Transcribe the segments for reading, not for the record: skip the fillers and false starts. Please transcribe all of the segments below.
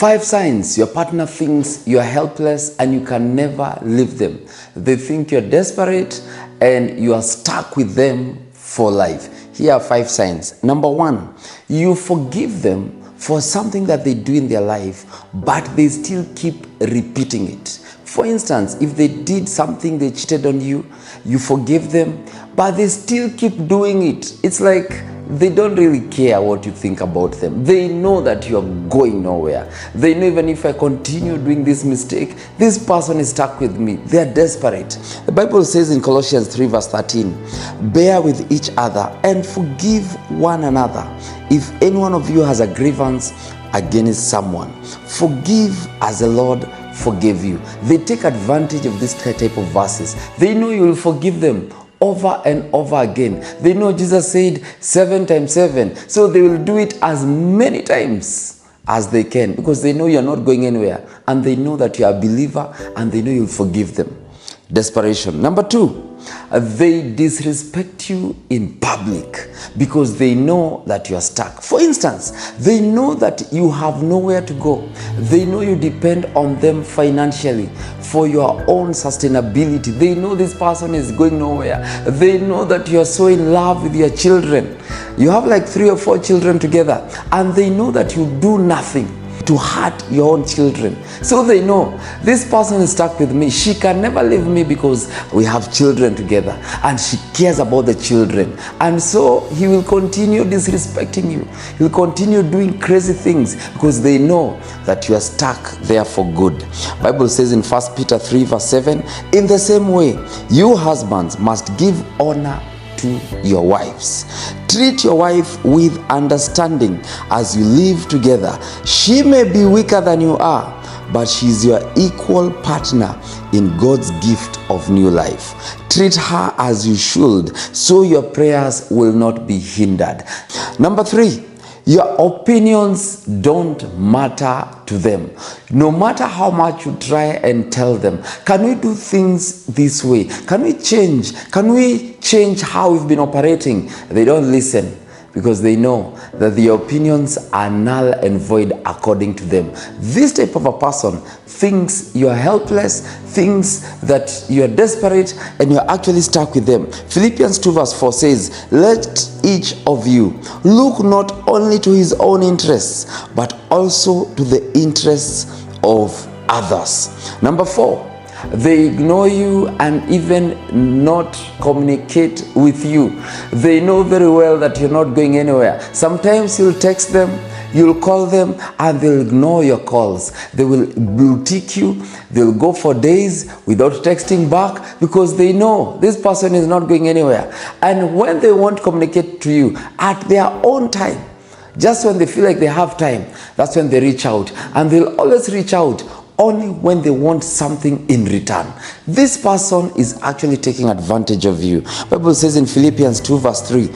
5 signs your partner thinks you are helpless and you can never leave them. They think you're desperate and you are stuck with them for life. Here are 5 signs. Number 1, you forgive them for something that they do in their life, but they still keep repeating it. For instance, if they did something, they cheated on you, you forgive them, but they still keep doing it. It's like they don't really care what you think about them. They know that you are going nowhere. They know even if I continue doing this mistake, this person is stuck with me. They are desperate. The Bible says in Colossians 3 verse 13, bear with each other and forgive one another. If any one of you has a grievance against someone, forgive as the Lord forgave you. They take advantage of this type of verses. They know you will forgive them over and over again. They know Jesus said 7 times 7. So they will do it as many times as they can because they know you're not going anywhere. And they know that you're a believer and they know you'll forgive them. Desperation. Number 2, they disrespect you in public because they know that you are stuck. For instance, they know that you have nowhere to go. They know you depend on them financially for your own sustainability. They know this person is going nowhere. They know that you are so in love with your children. You have like 3 or 4 children together, and they know that you do nothing to hurt your own children. So they know this person is stuck with me. She can never leave me because we have children together and she cares about the children. And so he will continue disrespecting you. He will continue doing crazy things because they know that you are stuck there for good. Bible says in 1 Peter 3 verse 7, in the same way, you husbands must give honor to your wives. Treat your wife with understanding as you live together. She may be weaker than you are, but she is your equal partner in God's gift of new life. Treat her as you should, so your prayers will not be hindered. Number 3, your opinions don't matter to them. No matter how much you try and tell them, can we do things this way? Can we change? Can we change how we've been operating? They don't listen because they know that the opinions are null and void according to them. This type of a person thinks you are helpless, thinks that you are desperate, and you're actually stuck with them. Philippians 2 verse 4 says, let each of you look not only to his own interests, but also to the interests of others. Number 4, they ignore you and even not communicate with you. They know very well that you're not going anywhere. Sometimes you'll text them, you'll call them, and they'll ignore your calls. They will boutique you. They'll go for days without texting back because they know this person is not going anywhere. And when they want to communicate to you at their own time, just when they feel like they have time, that's when they reach out. And they'll always reach out only when they want something in return. This person is actually taking advantage of you. Bible says in Philippians 2 verse 3,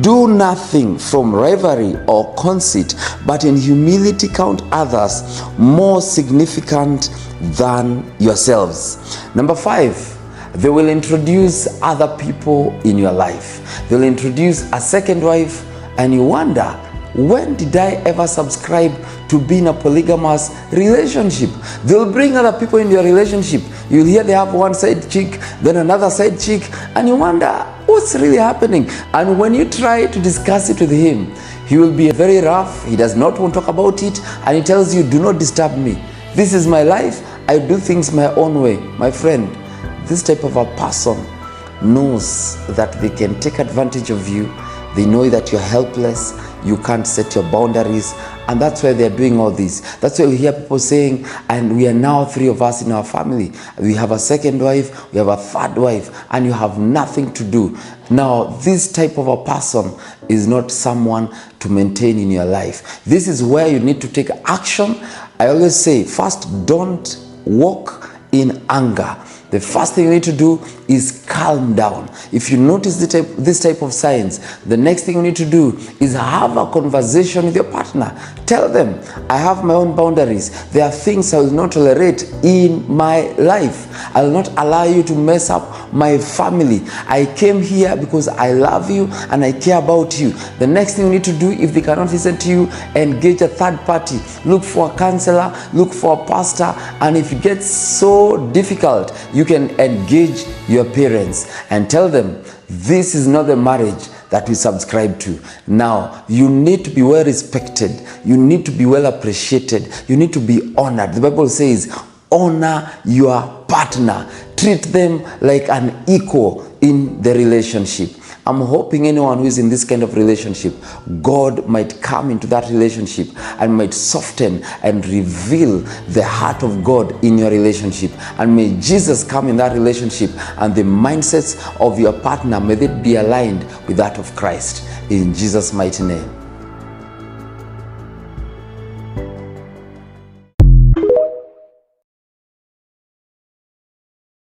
do nothing from rivalry or conceit, but in humility count others more significant than yourselves. Number 5, they will introduce other people in your life. They'll introduce a second wife and you wonder, when did I ever subscribe to being a polygamous relationship? They'll bring other people in your relationship. You'll hear they have one side chick, then another side chick, and you wonder, what's really happening? And when you try to discuss it with him, he will be very rough. He does not want to talk about it, and he tells you, do not disturb me. This is my life. I do things my own way. My friend, this type of a person knows that they can take advantage of you. They know that you're helpless. You can't set your boundaries, and that's why they're doing all this. That's why we hear people saying, and we are now 3 of us in our family. We have a second wife, we have a third wife, and you have nothing to do. Now, this type of a person is not someone to maintain in your life. This is where you need to take action. I always say, first, don't walk in anger. the first thing you need to do is calm down. If you notice this type of signs, the next thing you need to do is have a conversation with your partner. Tell them, I have my own boundaries. There are things I will not tolerate in my life. I will not allow you to mess up my family. I came here because I love you and I care about you. The next thing you need to do, if they cannot listen to you, engage a third party. Look for a counselor, look for a pastor, and if it gets so difficult, you can engage your parents and tell them, this is not the marriage that we subscribe to. Now, you need to be well respected. You need to be well appreciated. You need to be honored. The Bible says, honor your partner. Treat them like an equal in the relationship. I'm hoping anyone who is in this kind of relationship, God might come into that relationship and might soften and reveal the heart of God in your relationship. And may Jesus come in that relationship, and the mindsets of your partner, may they be aligned with that of Christ. In Jesus' mighty name.